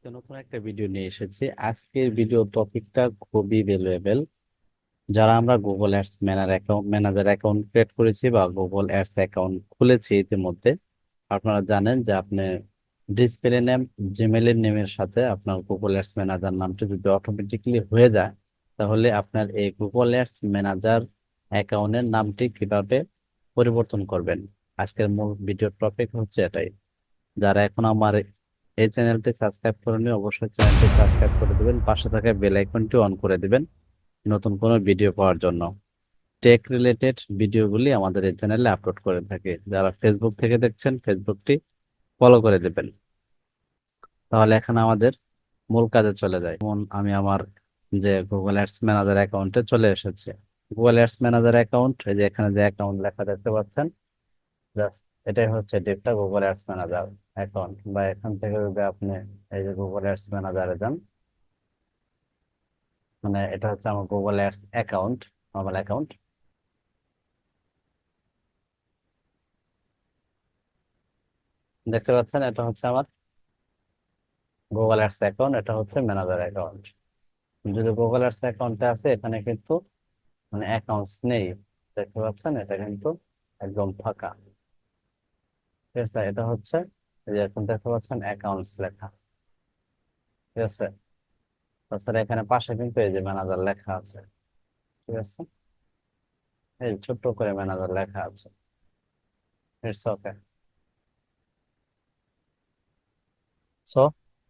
আজকে নতুন একটা ভিডিও নিয়ে এসেছি। আজকের ভিডিও টপিকটা খুবই ভ্যালুয়েবল। যারা আমরা Google ads manager account create করেছি বা গুগল অ্যাডস অ্যাকাউন্ট খুলেছি ইতিমধ্যে, আপনারা জানেন যে আপনি ডিসপ্লে নেম জিমেইলের নেমের সাথে আপনার গুগল অ্যাডস ম্যানেজার নামটি যদি অটোমেটিকলি হয়ে যায়, তাহলে আপনার এই গুগল অ্যাডস ম্যানেজার অ্যাকাউন্টের নামটি কিভাবে পরিবর্তন করবেন। আজকের মূল ভিডিও টপিক হচ্ছে এটাই। যারা এখন আমার এই চ্যানেলটি সাবস্ক্রাইব করেনি, অবশ্যই চ্যানেলটি সাবস্ক্রাইব করে দিবেন, পাশে থাকা বেল আইকনটি অন করে দিবেন নতুন কোনো ভিডিও পাওয়ার জন্য। টেক রিলেটেড ভিডিওগুলি আমাদের এই চ্যানেলে আপলোড করে থাকি। যারা ফেসবুক থেকে দেখছেন, ফেসবুকটি ফলো করে দিবেন। তাহলে এখন আমাদের মূল কাজে চলে যায়। যেমন আমি আমার যে গুগল অ্যাডস ম্যানেজার অ্যাকাউন্টে চলে এসেছে। গুগল অ্যাডস ম্যানেজার অ্যাকাউন্ট, এই যে এখানে যে অ্যাকাউন্ট লেখা দেখতে পাচ্ছেন, জাস্ট এটাই হচ্ছে ডিপটা গুগল অ্যাডস ম্যানেজার অ্যাকাউন্ট। বা এখান থেকে যদি আপনি এই যে গুগল অ্যাডস ম্যানেজারে যান, মানে এটা হচ্ছে আমার Google ads account, normal account. দেখতে পাচ্ছেন এটা হচ্ছে আমার গুগল অ্যাডস অ্যাকাউন্ট, এটা হচ্ছে ম্যানেজার অ্যাকাউন্ট। যদি গুগল অ্যাডস অ্যাকাউন্টে আছে, এখানে কিন্তু মানে অ্যাকাউন্টস নেই। দেখতে পাচ্ছেন এটা কিন্তু একদম ফাঁকা। ঠিক আছে, এটা হচ্ছে এই যে এখন দেখতে পাচ্ছেন অ্যাকাউন্টস লেখা। ঠিক আছে, তাছাড়া এখানে পাশে কিন্তু এই যে ম্যানেজার লেখা আছে। ঠিক আছে, এই ছোট্ট করে ম্যানেজার লেখা আছে। It's okay. সো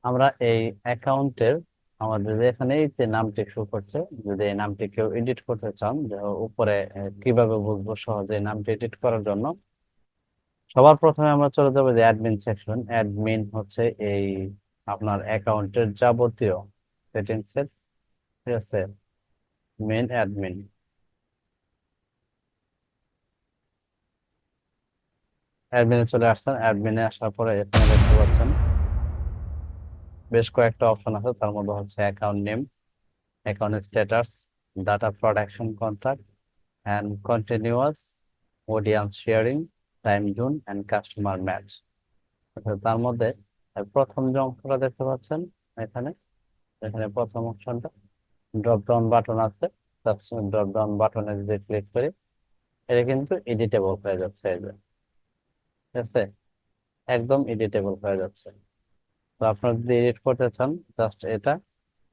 আমরা এই অ্যাকাউন্টের আমাদের যে এখানে এই যে নামটি শো করছে, যদি এই নামটি কেউ এডিট করতে চান, যে উপরে কিভাবে বুঝবো সহজে এই নামটি এডিট করার জন্য, সবার প্রথমে আমরা চলে যাবো যে অ্যাডমিন সেকশন। অ্যাডমিন হচ্ছে এই আপনার অ্যাকাউন্টের যাবতীয় সেটিংস এর, ঠিক আছে, মেন অ্যাডমিন। অ্যাডমিনে চলে আসছেন। অ্যাডমিনে আসার পরে এখানে দেখতে পাচ্ছেন বেশ কয়েকটা অপশন আছে। তার মধ্যে হচ্ছে account name, account status, data protection contract, and continuous audience sharing, time zone and customer match। অর্থাৎ তার মধ্যে প্রথম যে অংশটা দেখতে পাচ্ছেন এখানে, এখানে প্রথম অপশনটা ড্রপ ডাউন বাটন আছে। ড্রপ ডাউন বাটনে যদি ক্লিক করি, এটা কিন্তু এডিটেবল হয়ে যাচ্ছে। এই যে, ঠিক আছে, একদম এডিটেবল হয়ে যাচ্ছে। তো আপনারা যদি এডিট করতে চান, জাস্ট এটা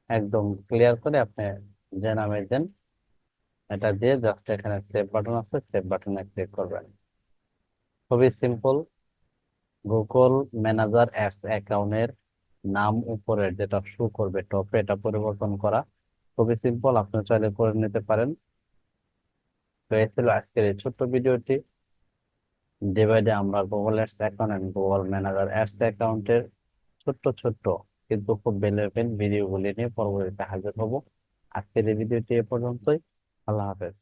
একদম ক্লিয়ার করে আপনি যে নামে দেন এটা দিয়ে জাস্ট এখানে সেভ বাটন আছে, সেভ বাটনে ক্লিক করবেন। খুবই সিম্পল। গুগল ম্যানেজার অ্যাডস অ্যাকাউন্টের নাম উপরের যেটা শো করবে টপে, এটা পরিবর্তন করা খুবই সিম্পল, আপনি চাইলে করে নিতে পারেন। তো এই ছিল আজকের এই ছোট্ট ভিডিওটি। ডে বাই ডে আমরা Google ads account and Google manager ads অ্যাকাউন্টের ছোট্ট ছোট্ট কিন্তু খুব ভ্যালুয়েবল ভিডিওগুলি নিয়ে পরবর্তীতে হাজির হব। আজকের এই ভিডিওটি এ পর্যন্তই। আল্লাহ হাফেজ।